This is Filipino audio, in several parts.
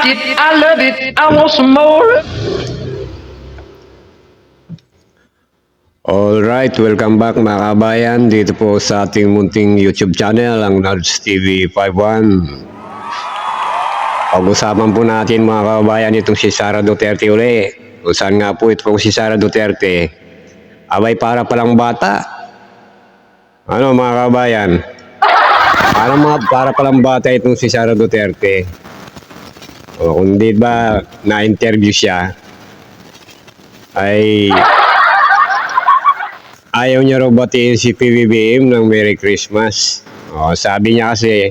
I love it, I want some more. Alright, welcome back mga kabayan dito po sa ating munting YouTube channel, ang Nards TV 51. Pag-usapan po natin mga kabayan itong si Sara Duterte uli. Kung saan nga po ito si Sara Duterte, abay para palang bata. Ano mga kabayan? Para palang bata itong si Sara Duterte. O kung di ba na-interview siya, ay ayaw niya raw batiin si PBBM ng Merry Christmas. O, sabi niya kasi,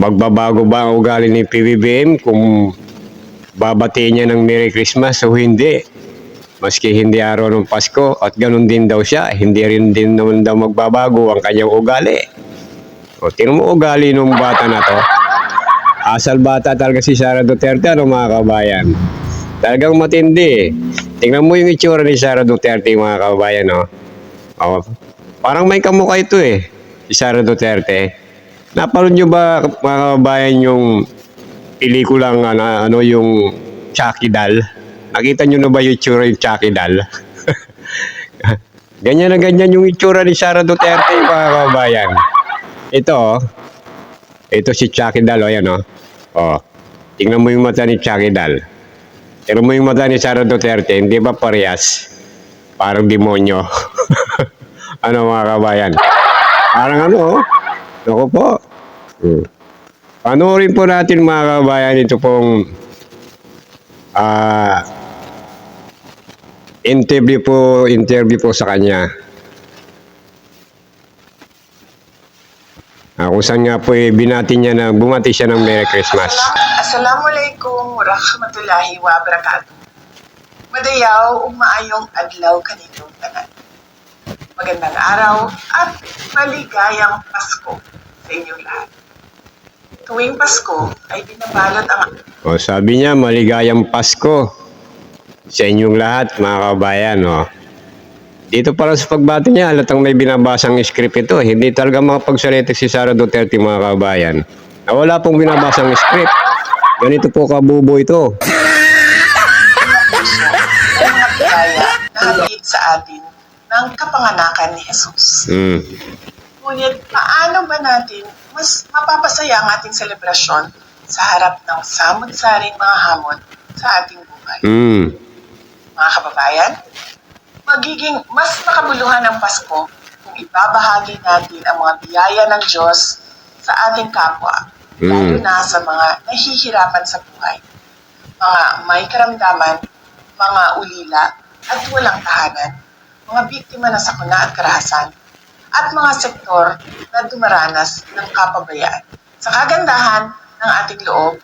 magbabago ba ang ugali ni PBBM kung babatiin niya ng Merry Christmas o hindi? Maski hindi araw ng Pasko, at ganun din daw siya, hindi rin din naman daw magbabago ang kanyang ugali. O, tingnan mo ugali ng bata na to. Asal bata talaga si Sara Duterte, ano mga kabayan? Talagang matindi. Tingnan mo yung itsura ni Sara Duterte, mga kababayan, no? Oh, parang may kamukha ito si Sara Duterte. Napanood nyo ba, mga kababayan, yung pelikulang yung Chucky Doll? Nakita nyo na ba yung itsura yung Chucky Doll? Ganyan na ganyan yung itsura ni Sara Duterte, mga kababayan. Ito si Chucky Doll, ayan, tingnan mo yung mata ni Chucky Doll. Tingnan mo yung mata ni Sara Duterte, hindi ba parehas? Parang demonyo. Ano mga kabayan? Parang Naku po. Panoorin po natin mga kabayan ito pong interview po sa kanya. Kung saan nga po bumati siya ng Merry Christmas. Assalamualaikum warahmatullahi wabarakatuh. Madayaw ug maayong adlaw kanitong tanan. Magandang araw at maligayang Pasko sa inyong lahat. Tuwing Pasko ay binabalot ang... Sabi niya, maligayang Pasko sa inyong lahat, mga kabayan. Dito para sa pagbati niya, halatang may binabasang script ito. Hindi talaga makapagsalita si Sara Duterte, mga kabayan. Wala pong binabasang script. Ganito po kabubo ito. Ang mga biyaya na hatid sa atin ng kapanganakan ni Jesus. Ngunit paano ba natin mas mapapasaya ang ating selebrasyon sa harap ng samot-saring mga hamon sa ating buhay? Mga kababayan, magiging mas makabuluhan ang Pasko kung ibabahagi natin ang mga biyaya ng Diyos sa ating kapwa, lalo na sa mga nahihirapan sa buhay, mga may karamdaman, mga ulila at walang tahanan, mga biktima ng sakuna at karahasan, at mga sektor na dumaranas ng kapabayaan. Sa kagandahan ng ating loob,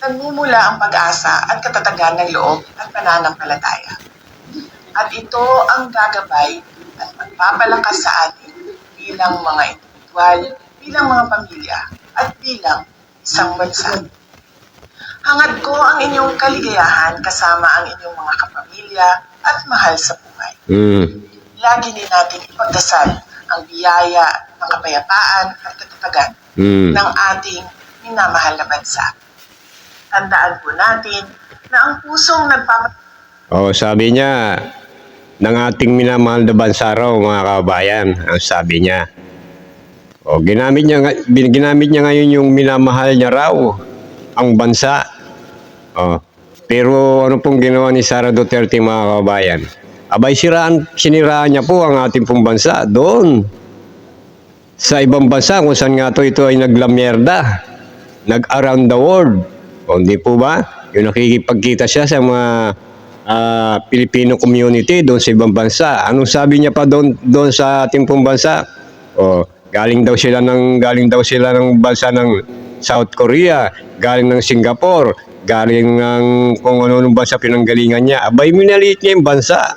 nagmumula ang pag-asa at katatagan ng loob at pananampalataya. At ito ang gagabay at magpapalakas sa atin bilang mga individual, bilang mga pamilya, at bilang isang bansa. Hangad ko ang inyong kaligayahan kasama ang inyong mga kapamilya at mahal sa buhay. Lagi din natin ipagdasal ang biyaya ng kapayapaan at katatagan ng ating minamahal na bansa. Tandaan po natin na ang pusong Sabi niya, ng ating minamahal na bansa raw, mga kabayan, ang sabi niya. Ginamit niya ngayon yung minamahal niya raw, ang bansa. Pero ano pong ginawa ni Sara Duterte, mga kabayan? Abay, siniraan niya po ang ating pong bansa doon. Sa ibang bansa, kung saan nga ito ay naglamyerda, nag-around the world. Hindi po ba? Yung nakikipagkita siya sa mga Filipino community doon sa ibang bansa. Anong sabi niya pa doon sa ating pong bansa? Galing daw sila ng bansa ng South Korea, galing ng Singapore, galing ng kung ano bansa pinanggalingan niya. Abay, minaliit niya yung bansa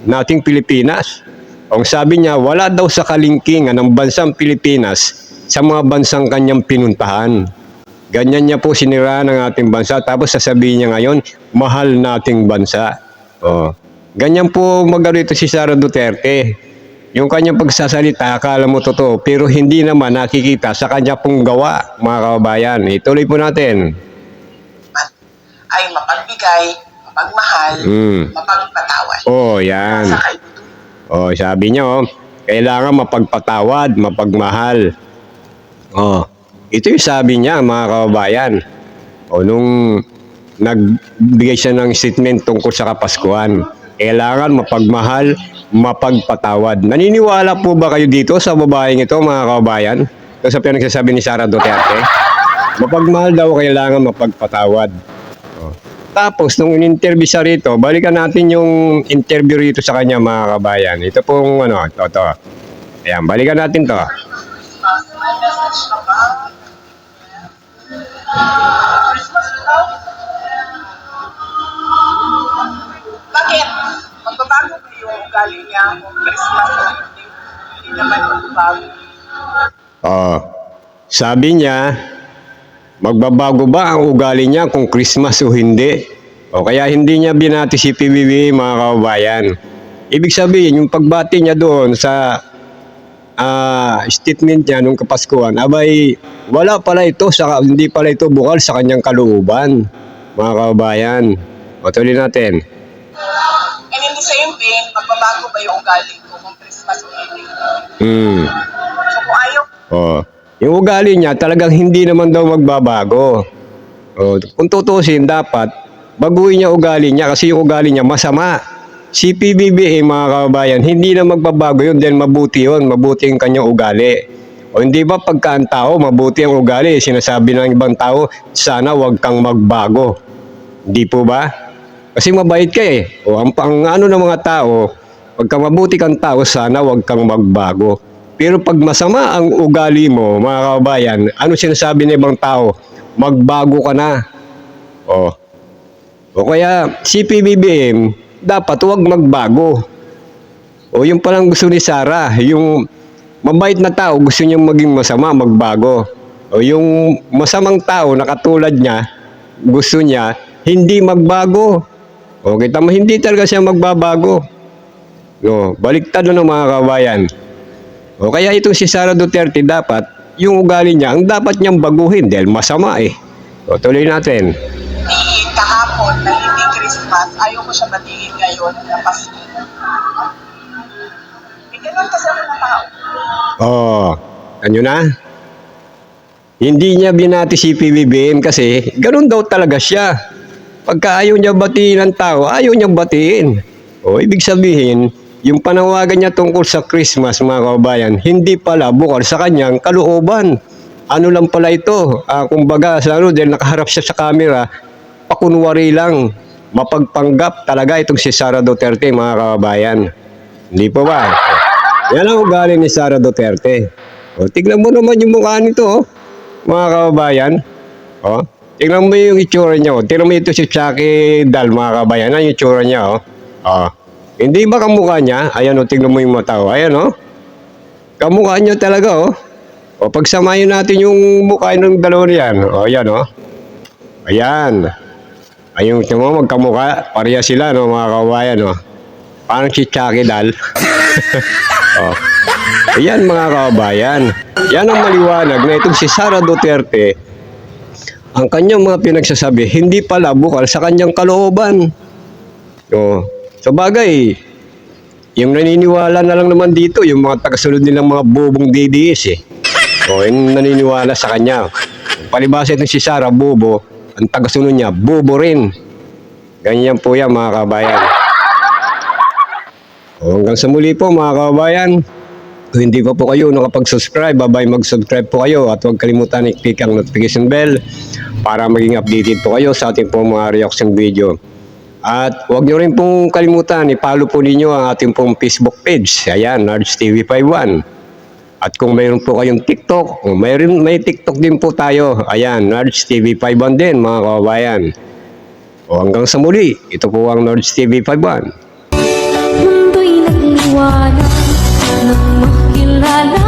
nating Pilipinas. Ang sabi niya, wala daw sa kalingkingan ng bansang Pilipinas sa mga bansang kanyang pinuntahan. Ganyan niya po siniraan ng ating bansa, tapos sasabihin niya ngayon, mahal nating bansa. Ganyan po magalito si Sara Duterte. yung kanyang pagsasalita, akala mo totoo, pero hindi naman nakikita sa kanya pong gawa, mga kababayan. Ituloy po natin. Ay mapagbigay, mapagmahal, mapagpatawad. Oh, yan. Sa kaibigan. Oh, sabi niya, oh, kailangan mapagpatawad, mapagmahal. Oh, ito yung sabi niya, mga kababayan. O, nung nagbigay siya ng statement tungkol sa Kapaskuhan, kailangan mapagmahal, mapagpatawad. Naniniwala po ba kayo dito sa babaeng ito, mga kababayan? Ito sa pinagsasabi ni Sara Duterte. Mapagmahal daw, kailangan mapagpatawad. Oh. Tapos, nung in-interview siya rito, balikan natin yung interview rito sa kanya, mga kabayan. Ito pong, ito. Ayan, balikan natin to. May message ka ba? Christmas daw? Bakit? Magbabago ba yung ugali niya kung Christmas o hindi? Hindi naman magbabago. Oh, sabi niya, magbabago ba ang ugali niya kung Christmas o hindi? O kaya hindi niya binati si PBBM, mga kababayan. Ibig sabihin, yung pagbati niya doon sa statement niya nung Kapaskuhan, abay, wala pala ito, hindi pala ito bukal sa kanyang kalooban, mga kababayan. O tuloy natin. And in the same vein, magbabago ba yung ugali ko kung Christmas o hindi? So kung ayaw, Oh, yung ugali niya talagang hindi naman daw magbabago. Oh, kung tutusin, dapat baguhin niya ugali niya kasi yung ugali niya masama. Si PBBM, mga kababayan, hindi na magbabago yun dahil mabuti yun, mabuti yung kanyang ugali. O hindi ba pagka ang tao, mabuti ang ugali, sinasabi ng ibang tao, sana wag kang magbago. Hindi po ba? Kasi mabait ka eh. O ang ano ng mga tao, pagka mabuti kang tao, sana wag kang magbago. Pero pag masama ang ugali mo, mga kababayan, ano sinasabi ng ibang tao? Magbago ka na. O kaya si PBBM, dapat huwag magbago. O yung palang gusto ni Sara, yung mabait na tao, gusto niyang maging masama, magbago. O yung masamang tao na katulad niya, gusto niya, hindi magbago. O kita mo, hindi talaga siya magbabago. No, baliktad na ng mga kabayan. O kaya itong si Sara Duterte, dapat yung ugali niya, ang dapat niyang baguhin dahil masama eh. O tuloy natin. kahapon na hindi Christmas, ayaw ko siya batiin ngayon na Pasko. May ganun kasi ako na tao. Oh, ano na? Hindi niya binati si PBBM kasi ganun daw talaga siya. Pagka ayaw niya batiin ng tao, ayaw niyang batiin. O, ibig sabihin, yung panawagan niya tungkol sa Christmas, mga kababayan, hindi pala bukal sa kanyang kalooban. Ano lang pala ito? Kumbaga, dahil nakaharap siya sa camera, pakunwari lang, mapagpanggap talaga itong si Sara Duterte, mga kababayan. Hindi po ba? Yan ang ugali ni Sara Duterte. O, tignan mo naman yung mukha nito, mga kababayan. O, tignan mo yung itsura niya. O. Tignan mo ito si Chucky Dal, mga kababayan. Ano yung itsura niya? O. O. Hindi ba kamukha niya? Ayan o, tignan mo yung mata. O. Ayan o. Kamukha niya talaga o. O, pagsamahin natin yung mukha ng dalawa niyan. O, ayan o. Ayan. Ayun, tingnan mo, magkamukha. Pareha sila, no, mga kababayan, no. Parang si Chucky Dal. O. Ayan, mga kababayan. Yan ang maliwanag na itong si Sara Duterte, ang kanyang mga pinagsasabi, hindi pala bukal sa kanyang kalooban. O. Sa bagay, yung naniniwala na lang naman dito, yung mga tagasunod nilang mga bobong DDS, eh. O, yung naniniwala sa kanya. Palibasa itong si Sara, bobo. Ang tagasunod niya, bobo rin. Ganyan po yan, mga kabayan. O, hanggang sa muli po, mga kabayan. Kung hindi pa po kayo nakapag-subscribe, mag-subscribe po kayo at huwag kalimutan i-click ang notification bell para maging updated po kayo sa ating pong mga reaction video. At huwag nyo rin pong kalimutan, i-follow po ninyo ang ating pong Facebook page. Ayan, Nards TV 51. At kung mayroon po kayong TikTok, may TikTok din po tayo. Ayan, Nards TV 51 din, mga kababayan. O hanggang sa muli, ito po ang Nards TV 51. Mundo'y nagliwanag nang makilala